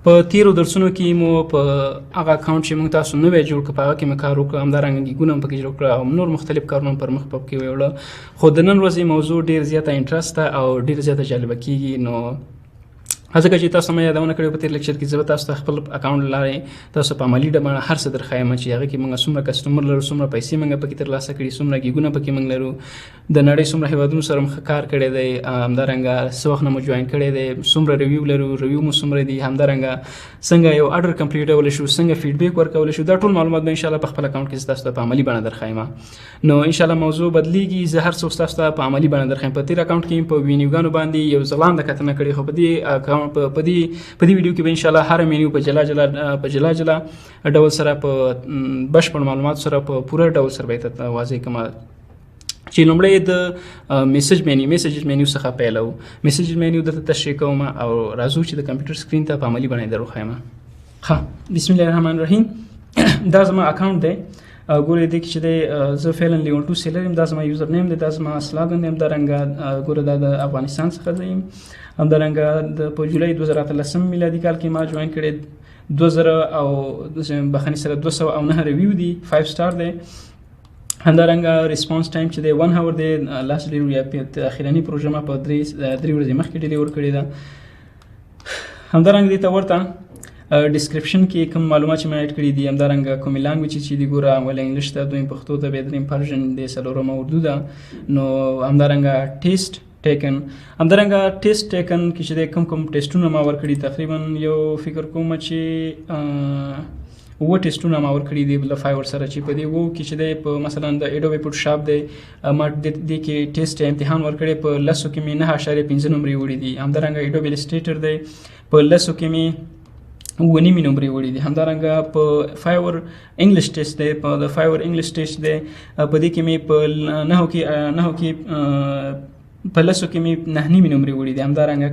په تیرو درسونو کې مو په هغه اکاونټ چې موږ تاسو نوی جوړ کړ په هغه کې مې کار وکړ، همدارنګه ګیګونه هم پکې جوړ کړه او نور مختلف کارونه پر مخ په کې ویوړه. خو د نن ورځې موضوع ډېر زیاته انټرسټ ده او ډېر زیاته جالبه کېږي. نو ځکه چې تاسو مې یادونه کړې په تیر لیکچر کې زه تاسو ته خپل اکاونټ لارې تاسو په عملي ډول هر څه درخایم چې هغه کې موږ څومره کسټمر لرو، څومره پیسې موږ پکې ترلاسه کړي، څومره ګیګونه پکې موږ لرو، د نړۍ څومره هیوادونو سره موږ کار کړی دی، همدارنګه څه وخت نه مو جوین کړی دی، څومره ریویو لرو، ریویو مو څومره دي، همدارنګه څنګه یو اډر کمپلیټولی شو، څنګه فیډبیک ورکولی شو. دا ټول معلومات به ان شاء الله په خپل اکاونټ کې تاسو ته په عملي بڼه درخایم. نو ان شاء الله موضوع بدلیږي، زه هر څه تاسو ته په عملي بڼه درخایم. په تیر اکاونټ کې په وینیوګانو باندې یو ځلانده کتنه کړې، خو په دې اکاونټ په دې ویډیو کې به ان شاء الله هر مینیو په جلا جلا ډول سره په بشپړ معلومات سره په پوره ډول سره به تاسو واضح کوم. چې لومړی د میسج مینیو څخه پیلو. میسج مینیو درته تشریح کوم او راځو چې د کمپیوټر سکرین ته په عملي بڼه درخایم. بسم الله الرحمن الرحیم. دا زما اکاونټ دی. ګوره دې کې چې دی زه فعلا لیول 2 سیلر یم، دا زما یوزر نیم دی، دا زما سلاګن دی، همدارنګه ګوره دا د افغانستان څخه دی، همدارنګه د په جولای 2013 میلادي کال کې ما جوین کړی. 2000 او بخښنې سره 209 ریویو دی، 5 سٹار دی. همدارنګه ریسپانس ټایم چې دی 1 هاور دی. لاست ډیلیور یا اخیرنی پروژه ما په 3 ورځې مخکې ډیلیور کړې ده. همدارنګه دې ته ورته ډسکرپشن کې کوم معلومات چې ما اډ کړي دي، همدارنګه کومې لانګویج چې دي ګوره اول انګلیش ته، دویم پښتو ته، بیا دریم پرژن دی، څلورم اردو ده. نو همدارنګه ټیسټ ټیکن کې چې دی کوم ټیسټونه ما ورکړي، تقریبا یو فکر کوم چې 9 ټیسټونه ما ورکړي دي له فایور سره، چې په دې 9 کې چې دی په مثلا د ایډوبي فوټوشاپ دی ما دې کې ټیسټ امتحان ورکړی، په 10 کې مې 9.5 نمرې وړي دي. همدارنګه ایډوبي السټریټر دی په 10 کې مې 9 نمرې وړي دي. همدارنګه په فایور انګلیش ټیسټ دی، په د فایور انګلیش ټیسټ دی په دې کې مې په 9 کې په 10 کې مې 9 نمرې وړي دي. همدارنګه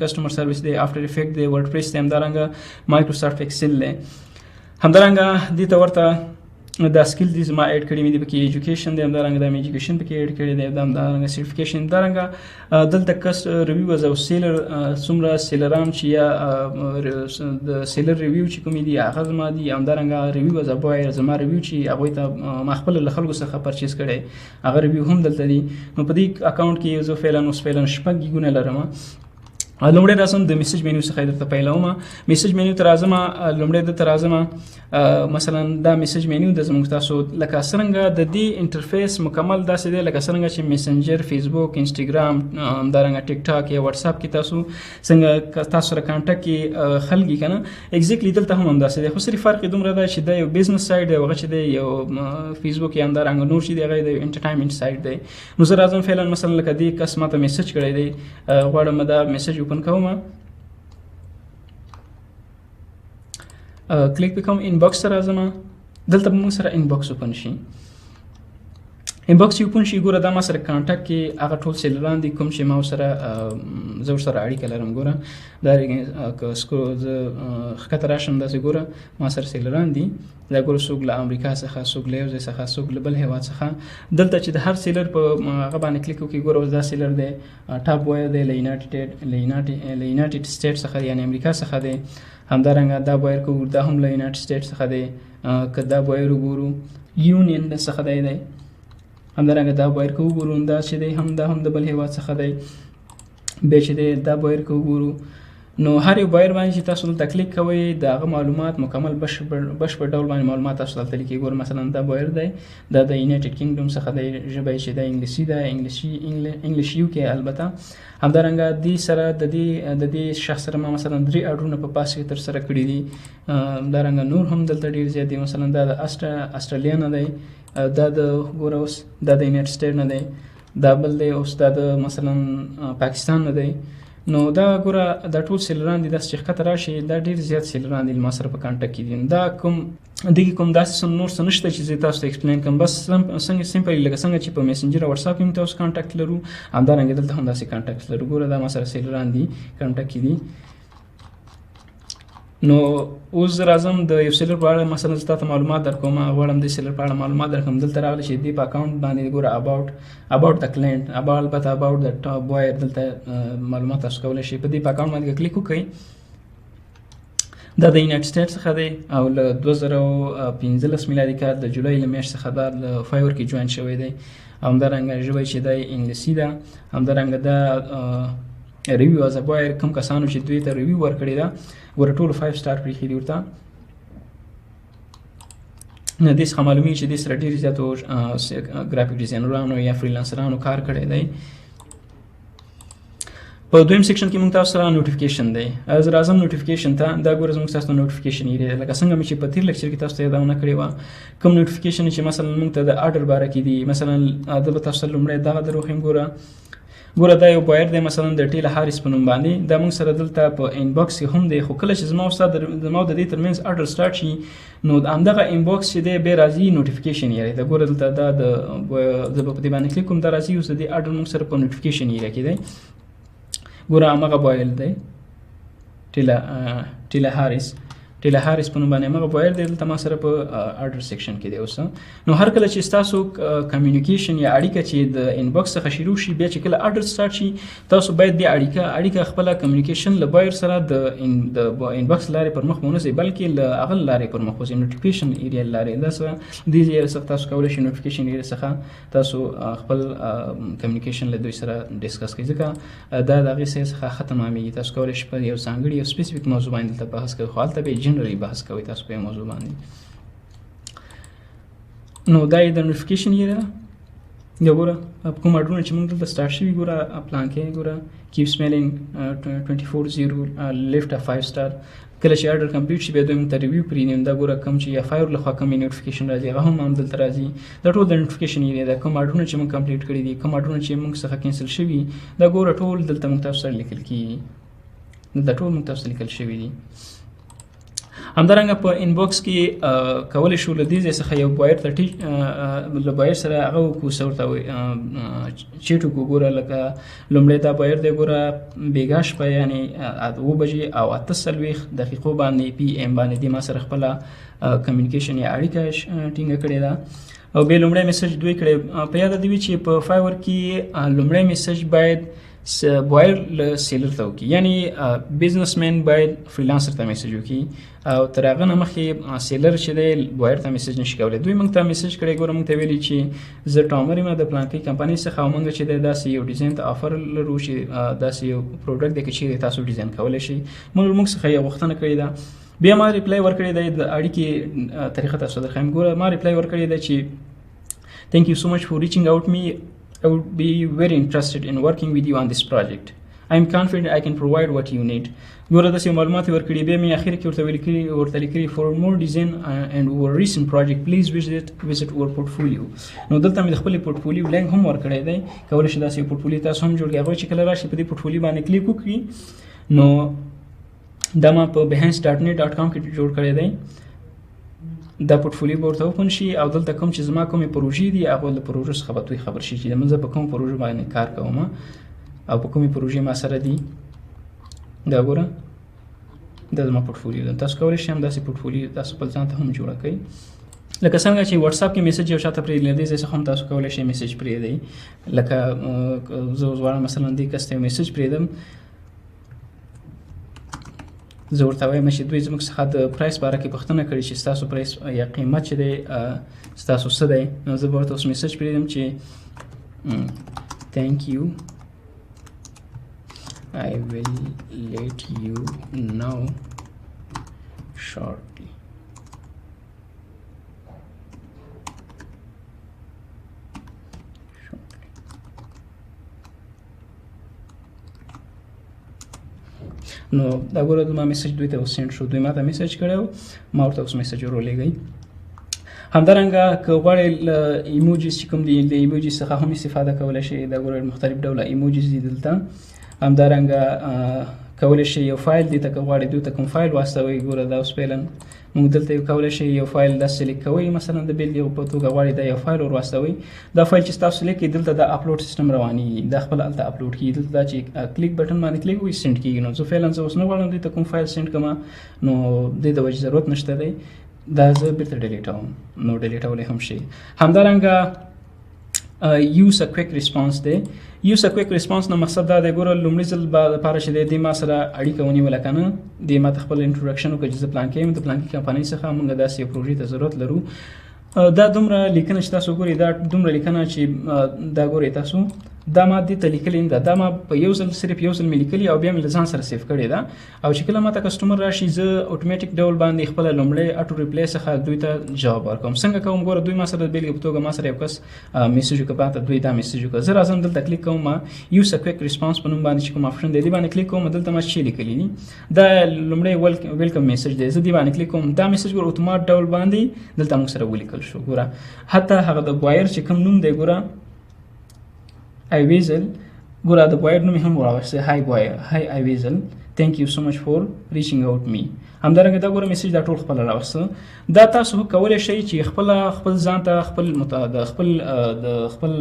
کسټمر سرویس دی، افټر افیکټ دی، ورډپریس دی، همدارنګه مایکروسافټ ایکسل دی. همدارنګه دې ته ورته دا سکل دي زما اډ کړي مې دي پکې، ایجوکیشن دی، همدارنګه د ایجوکیشن پکې اډ کړي دی، همدارنګه سرټیفیکیشن، همدارنګه دلته کس ریویو از او سیلر څومره سیلران چې یا د سیلر ریویو چې کومې دي هغه زما دي، همدارنګه ریویو از بایر زما ریویو چې هغوی ته ما خپل له خلکو څخه پرچیز کړی هغه ریویو هم دلته دي. نو په دې اکاونټ کې زه فعلا 6 ګیګونه لرم. لومړی راځم د میسج مینیو څخه درته پیلوم. میسج مینیو ته راځم. لومړی دلته راځم، مثلا دا میسج مینیو د زموږ تاسو لکه څرنګه د دې انټرفیس مکمل داسې دی لکه څرنګه چې میسنجر، فیسبوک، انسټاګرام، همدارنګه ټیک ټاک یا واتساپ کې تاسو څنګه تاسو سره کانټیکټ کې خلګي کنه، ایگزیکټلی دلته هم همداسې دی، خو صرف فرق دومره ده چې دا یو بزنس سایډ دی، هغه چې دی یو فیسبوک یا همدارنګه نور چې دی هغه د انټرټینمنټ سایډ دی. نو زه راځم فعلا مثلا لکه دې کس ماته میسج کړی دی، غواړم دا میسج اوپن کوم، کلیک وکوم، انباکس ته راځم. دلته به موږ سره انباکس اوپن شي. انباکس اوپن شي، ګوره دا ما سره کانټیکټ کې هغه ټول سیلران دي کوم چې ما سره زه ورسره اړیکه لرم. ګوره دا که ښکته راشم داسې ګوره ما سره سیلران دي. دا ګوره څوک له امریکا څخه، څوک له یو ځای څخه، څوک له بل هیواد څخه. دلته چې د هر سیلر په هغه باندې کلیک وکړي، ګوره اوس دا سیلر دی، ټاپ وایر دی، له یونایټډ سټیټ څخه یعنې امریکا څخه دی. همدارنګه دا وایر که دا هم له یونایټډ سټیټ څخه دی. که دا وایر وګورو یونین څخه دی. همدارنګه دا وایر که وګورو دا چې دی دا هم د بل هیواد څخه دی. بیا چې دی دا وایر که وګورو، نو هر یو وایر باندې چې تاسو دلته کلیک کوئ د هغه معلومات مکمل بشپړ ډول باندې معلومات تاسو دلته لیکي. ګوره مثلا دا وایر دی، دا د یونایټډ کینګډم څخه دی، ژبه چې دی انګلیسي ده، انګلیش یو کې البته. همدارنګه دې سره د دې شخص سره ما مثلا 3 اډرونه په پاس کې تر سره کړي دي. همدارنګه نور هم دلته ډېر زیات دي، مثلا دا د استرالیا نه دی، دا د ګوره اوس دا د یونایټډ سټیټ نه دی، دا بل دی اوس دا د مثلا پاکستان نه دی. نو دا ګوره دا ټول سیلران دي، داسې چې ښکته راشي دا ډېر زیات سیلران دي ما سره په کانټیکټ کې دي. دا دغه کوم داسې نور څه نشته چې زه تاسو ته ایکسپلین کوم، بس څنګه سمپلی لکه څنګه چې په میسنجر او واتساپ کې تاسو کانټیکټ لرو، همدارنګه دلته هم داسې کانټیکټ لرو. ګوره دا ما سره سیلران دي کانټیکټ کې دي. نو اوس راځم د یو سیلر په اړه مثلا زه تاسو معلومات درکوم، غواړم د سیلر په اړه معلومات درکوم. دلته راغلی چې دې په اکاونټ باندې ګوره اباوټ د کلاینټ، البته اباوټ د ټاپ وایر دلته معلومات تاسو کولی شئ. په دې په اکاونټ باندې کلیک وکړئ. دا د یونایټډ سټیټ څخه دی او له 2015 میلادي کال د جولای له میاشتې څخه دا له فایور کې جوین شوی دی. همدارنګه ژبه چې دی انګلیسي ده. همدارنګه دا ریویو از بایر کوم کسانو چې دوی ته ریویو ورکړې ده ور ټول 5 سټار پرېښي دي ورته. نه دې څخه معلومیږي چې دې سره ډېر زیاتو ګرافیک ډیزاینرانو یا فریلانسرانو کار کړی دی. په دویم سیکشن کې موږ تاسو سره نوټیفیکیشن دی. زه راځم نوټیفیکیشن ته. دا ګوره زموږ تاسو ته نوټیفیکیشن یې لکه څنګه مې چې په تیر لیکچر کې تاسو ته یادونه کړې وه کوم نوټیفیکیشن چې مثلا موږ ته د اډر باره کې دي. مثلا زه به تاسو ته لومړی دغه دروښیم. ګوره دا یو بایر دی مثلا د ټیله هاریس په نوم باندې. دا موږ سره دلته په انباکس کې هم دی خو کله چې زما او د دې ترمنځ اډر سټارټ شي نو همدغه انباکس چې دی بیا راځي نوټیفیکیشن یې دی. ګوره دلته دا د زه به په دې باندې کلیک کوم دا راځي اوس د دې اډر موږ سره په نوټیفیکیشن ایریا کې دی. ګوره همغه بایل دی ټیله هاریس په نوم باندې همغه بایل دی. دلته ما سره په اډر سیکشن کې دی اوس. نو هر کله چې ستاسو کمیونیکیشن یا اړیکه چې د انباکس څخه شروع شي بیا چې کله اډر سټارټ شي تاسو باید د اړیکه خپل کمیونیکیشن له بایر سره د انباکس لارې پر مخ ونیسئ بلکې له هغه لارې پر مخ وځئ نوټیفیکیشن ایریا لارې. دا څه دې څخه تاسو کولی شئ نوټیفیکیشن ایریا څخه تاسو خپل کمیونیکیشن له دوی سره ډسکس کړئ ځکه دا د هغې څخه ختم عامېږي. تاسو کولی شئ په یو ځانګړي یو سپیسیفیک موضوع باندې دلته بحث کوئ خو هلته به جنرالي بحث کوي تاسو په موضوع باندې. نو دا یې د نوټیفیکیشن ایریا ده. یا ګوره کوم اډرونه چې موږ دلته سټارټ شوي ګوره پلان کې ګوره کیپ سمیلینګ 24/0 لیفټ 5 سټار. کله چې اډر کمپلیټ شي بیا دوی موږ ته ریویو پرېږدي. دا ګوره کوم چې یا فایور لخوا کوم نوټیفیکیشن راځي هغه هم همدلته راځي. دا ټول د نوټیفیکیشن ایریا ده. کوم اډرونه چې موږ کمپلیټ کړي دي کوم اډرونه چې موږ څخه کینسل شوي دا ګوره ټول دلته موږ تاسو سره لیکل کېږي. دا ټول موږ تاسو لیکل شوي دي. همدارنګه په انباکس کې کولی شو له دې ځای څخه یو بایر ته له بایر سره هغه وکړو څه ورته وایي چیټ وکړو. ګوره لکه لومړی دا بایر دی ګوره بېګا شپه یعنې 7 بجې او 48 دقیقو باندې پی ایم باندې دې ما سره خپله کمیونیکیشن یا اړیکه ټینګه کړې ده. او بیا لومړی میسج دوی کړی په یاده دې وي چې په فایور کې لومړی میسج باید بایر له سیلر ته وکړي یعنی بزنسمین باید فریلانسر ته میسج وکړي او تر هغه نه مخکې سیلر چې دی بایر ته میسج نشي کولی. دوی موږ ته میسج کړی ګوره موږ ته ویلي چې زه ټامر یم د پلانکۍ کمپنۍ څخه او موږ چې دی داسې یو ډیزاین ته آفر لرو چې داسې یو پروډکټ دی که چیرې تاسو ډیزاین کولی شئ. موږ څخه یو غوښتنه کړې ده. بیا ما ریپلای ورکړی دی د اړیکې طریقه تاسو درښیم. ګوره ما ریپلای ورکړی دی چې thank you so much for reaching out me. I would be very interested in working with you on this project. I am confident I can provide what you need. ګوره داسې معلومات یې ورکړي. بیا مې اخر کې ورته لیکلي for more design and our recent project please visit our portfolio. نو دلته مې د خپلې پورټفولیو لینک هم ورکړی دی. کولی شئ داسې یو پورټفولیو تاسو هم جوړ کړئ. هغوی چې کله راشي په دې پورټفولیو باندې کلیک وکړي نو دا ما په behance.net.com کې جوړ کړی دی. دا پورټفولیو به ورته اوپن شي او دلته کوم چې زما کومې پروژې دي هغه له پروژو څخه به دوی خبر شي چې زه په کوم پروژو باندې کار کوم او په کومې پروژې ما سره دي. دا ګوره دا زما پورټفولیو ده. تاسو کولی شئ همداسې پورټفولیو تاسو خپل ځان ته هم جوړه کړئ. لکه څنګه چې واتساپ کې میسج یو چاته پرېږدي له دې ځای څخه هم تاسو کولی شئ میسج پرېږدئ. لکه زه اوس غواړم مثلا دې کس ته یو میسج پرېږدم. زه ورته وایم چې دوی زموږ څخه د پرایس باره کې پوښتنه کړې چې ستاسو پرایس یا قیمت چې دی ستاسو څه دی. نو زه به ورته اوس میسج پرېږدم چې thank you I will let you know shortly. نو دا ګوره زما میسج دوی ته اوس سینډ شو. دوی ما ته میسج کړی ما ورته اوس میسج ورولېږئ. همدارنګه که غواړئ له ایموجیز چې کوم دي د ایموجیز څخه هم استفاده کولی شئ. دا ګوره مختلف ډوله ایموجیز دي دلته. همدارنګه کولی شئ یو فایل دي ته که غواړئ دوی ته کوم فایل واستوئ. ګوره دا اوس فعلا موږ دلته یو کولی شئ یو فایل دا سلیکټ کوئ مثلا د بېلګې په توګه غواړئ دا یو فایل ور واستوئ. دا فایل چې تاسو سلیکټ کړئ دلته دا اپلوډ سیستم روانېږي. دا خپله هلته اپلوډ کېږي. دلته دا چې کلیک بټن باندې کلیک وکړئ سینډ کېږي. نو زه فعلا زه اوس نه غواړم دوی ته کوم فایل سینډ کړم نو دې د وجې ضرورت نشته دی. دا زه بېرته ډیلیټوم. نو ډیلیټولی هم شي. همدارنګه یوز ا کویک ریسپانس دی. یوز ا کویک ریسپانس نه مقصد دا دی ګوره لومړي ځل لپاره چې دی ما سره اړیکه ونیوله که نه دی ما ته خپل انټروډکشن وکړه چې زه پلانکي یم د پلانکي کمپنۍ څخه موږ داسې یو پروژې ته ضرورت لرو. دا دومره لیکنه چې تاسو ګورئ دا دومره لیکنه چې دا ګورئ تاسو دا ما دې ته لیکلې ده دا ما په یو ځل صرف یو ځل مې لیکلي او بیا مې له ځان سره سیف کړې ده او چې کله ماته کسټمر راشي زه اتوماتیک ډول باندې خپله لومړی اټو ریپلی څخه دوی ته جواب ورکوم. څنګه کوم ګوره دوی ما سره د بېلګې په توګه ما سره یو کس میسیج وکړه ما ته دوی دا میسیج وکړه زه راځم دلته کلیک کوم ما یوز ا کویک ریسپانس په نوم باندې چې کوم آپشن دی دې باندې کلیک کوم دلته ما څه لیکلي دي دا لومړی ویلکم میسیج دی زه دې باندې کلیک کوم دا میسیج ګوره اتومات ډول باندې دلته موږ سره ولیکل شو. ګوره حتی هغه د بایر چې کوم نوم دی ګوره ایویزل ګوره د بایر نوم هم راوسته هاي بایر هاي ایویزل thank you so much for reaching out me. همدارنګه دا ګوره میسیج دا ټول خپل راوسته. دا تاسو کولی شئ چې خپل ځان ته خپل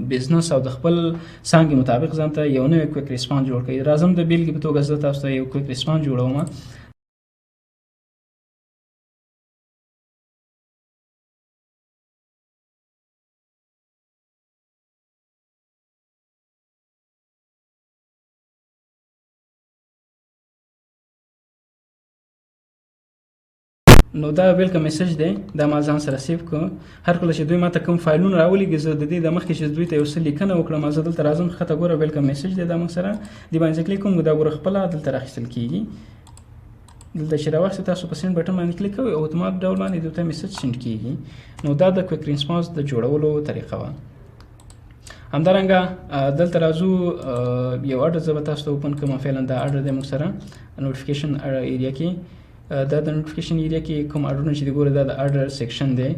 بزنس او د خپل څانګې مطابق ځان ته یو نوی کویک ریسپانس جوړ کړئ. راځم د بیلګې په توګه زه تاسو ته یو کویک ریسپانس جوړوم. نو دا ویلکم میسیج دی دا ما ځان سره سیف کړ. هر کله چې دوی ما ته کوم فایلونه راولېږي زه د دې د مخکې چې دوی ته یو څه لیکنه وکړم زه دلته راځم ښکته ګوره ویلکم میسیج دی دا موږ سره دې باندې زه کلیک کوم دا ګوره خپله دلته راخیستل کېږي. دلته چې راواخلئ تاسو په سینډ بټن باندې کلیک کوئ اتومات ډول باندې دوی ته میسیج سینډ کېږي. نو دا د کویک ریسپانس د جوړولو طریقه وه. همدارنګه دلته راځو یو اډر زه به تاسو ته اوپن کړم. فعلا دا اډر دی موږ سره نوټیفیکیشن ایریا کې دا د نوټیفیکیشن ایریا کې کوم اډرونه چې دی ګوره دا د اډر سیکشن دی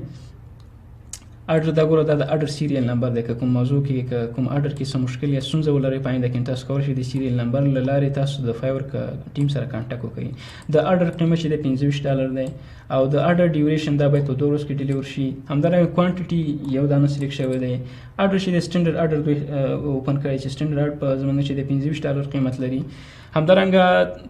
اډر دا ګوره دا د اډر سیریل نمبر دی که کوم موضوع کې که کوم اډر کې څه مشکل یا ستونزه ولرئ په آینده کې تاسو کولی شئ د سیریل نمبر له لارې تاسو د فایور ټیم سره کانټیکټ وکړئ. د اډر قیمت چې دی $25 دی او د اډر ډیوریشن دا باید په 2 ورځو کې ډیلیور شي. همدارنګه کوانټیټي یو دانه سلیکټ شوی دی. اډر چې دی سټنډرډ اډر دوی اوپن کړی چې سټنډرډ اډر په زمانه چې دی $25 قیمت لري. همدارنګه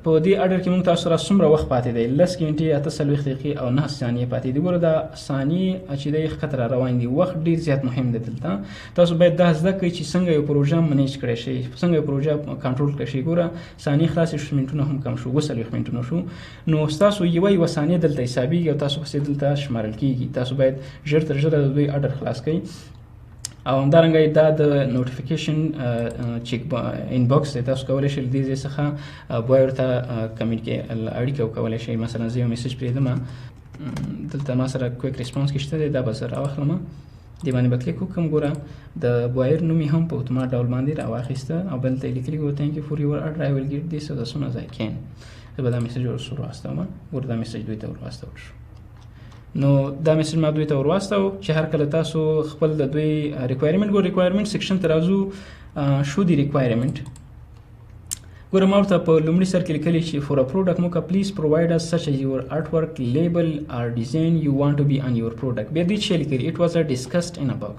په دې اډر کې موږ تاسو سره څومره وخت پاتې دی 10 غنټې 48 دقیقې او 9 ثانیې پاتې دي. ګوره دا ثانیې چې دی ښکته را روان دي وخت ډېر زیات مهم دی. دلته تاسو باید دا زده کړئ چې څنګه یو پروژه منیج کړی شئ څنګه یو پروژه کنټرول کړی شئ. ګوره ثانیې خلاصې شو منټونه هم کم شو 40 منټونه شو. نو ستاسو یوه ثانیه دلته حسابېږي او تاسو پسې دلته شمارل کېږي. تاسو باید ژر تر ژره د دوی اډر خلاص کړئ. او همدارنګه دا د نوټیفیکیشن چیک ان باکس دی تاسو کولی شئ له دې ځای څخه بایر ته اړیکه وکولی شئ. مثلا زه یو میسیج پرېږدم دلته ما سره کویک ریسپانس کې شته دی دا به زه راواخلم دې باندې به کلیک وکړم. ګوره د بایر نوم یې هم په اتومات ډول باندې راواخیسته او بل ته یې لیکلي ګوره thank you for your order I will get this as soon as I can. زه به دا میسیج ورواستوم. ګوره دا میسیج دوی ته ورواستول شو. نو دا میسیج ما دوی ته ورواستو چې هر کله تاسو خپل د دوی ریکوایرمنټ ګوره ریکوایرمنټ سیکشن ته راځو شو دی ریکوایرمنټ ګوره ما ورته په لومړي سر کې لیکلي چې فور ا پروډکټ موږ پلیز پرووایډ اس سچ as your artwork label or design you want to be on your product. بیا دې چې لیکلي it was discussed in a box.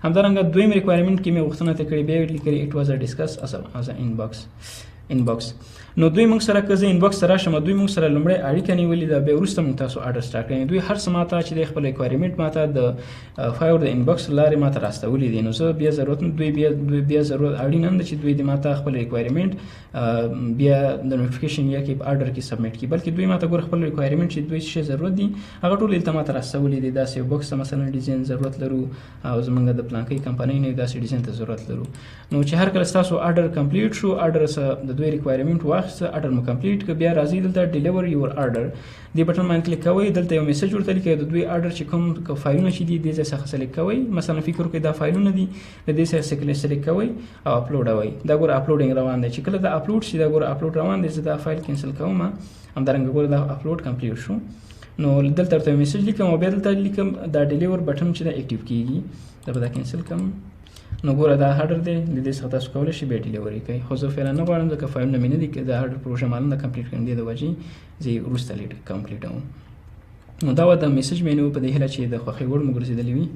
همدارنګه دویم ریکوایرمنټ کې مې غوښتنه ته کړې بیا لیکلي it was discussed as a inbox. نو دوی موږ سره که زه انباکس ته راشم دوی موږ سره لومړی اړیکه نیولې ده بیا وروسته موږ تاسو اډر سټارټ کړئ. دوی هر څه ماته چې د خپل ریکوایرمنټ ماته د فایور د انباکس لارې ماته راستولي دي. نو زه بیا ضرورت دوی بیا ضرورت اړین هم ده چې دوی د ماته خپل ریکوایرمنټ بیا د نوټیفیکیشن یا کې په اډر کې سبمیټ کړي بلکې دوی ماته ګوره خپل ریکوایرمنټ چې دوی څه ضرورت دي هغه ټول دلته ماته راستولي دي. داسې یو بکس ته مثلا ډیزاین ضرورت لرو او زموږ د پلانکۍ کمپنۍ نه داسې ډیزاین ته ضرورت لرو. نو چې هر کله ستاسو اډر کمپلیټ شو اډر د دوی ریکوایرمنټ واخیسته اډر مو کمپلیټ که بیا راځي دلته ډیلیور یور اډر دې بټن باندې کلیک کوئ. دلته یو میسیج ورته لیکئ د دوی اډر چې کوم فایلونه چې دي دې ځای څخه سلیکټ کوئ. مثلا فکر وکړئ دا فایلونه دي د دې ځای سلیکټ کوئ او اپلوډوئ. دا ګوره اپلوډینګ روان دی چې کله دا اپلوډ شي دا ګوره اپلوډ روان دی زه دا فایل کینسل کوم. همدارنګه ګوره دا اپلوډ کمپلیټ شو. نو دلته ورته میسیج لیکم او بیا دلته لیکم دا ډیلیور بټن چې دا اکټیو کیږي دا به دا کینسل کوم. نو ګوره دا هډر دی د دې څخه تاسو کولی شئ بیا ډیلیوري کوئ. خو زه فعلا نه غواړم ځکه فایلونه مې نه دي د هډر پروژه معلوم ده کمپلیټ کړم دې د وجې زه یې وروسته کمپلیټوم. نو دا وه د میسیج مینو په دې هیله چې د خوښۍ وړ مو ګرځېدلې وي.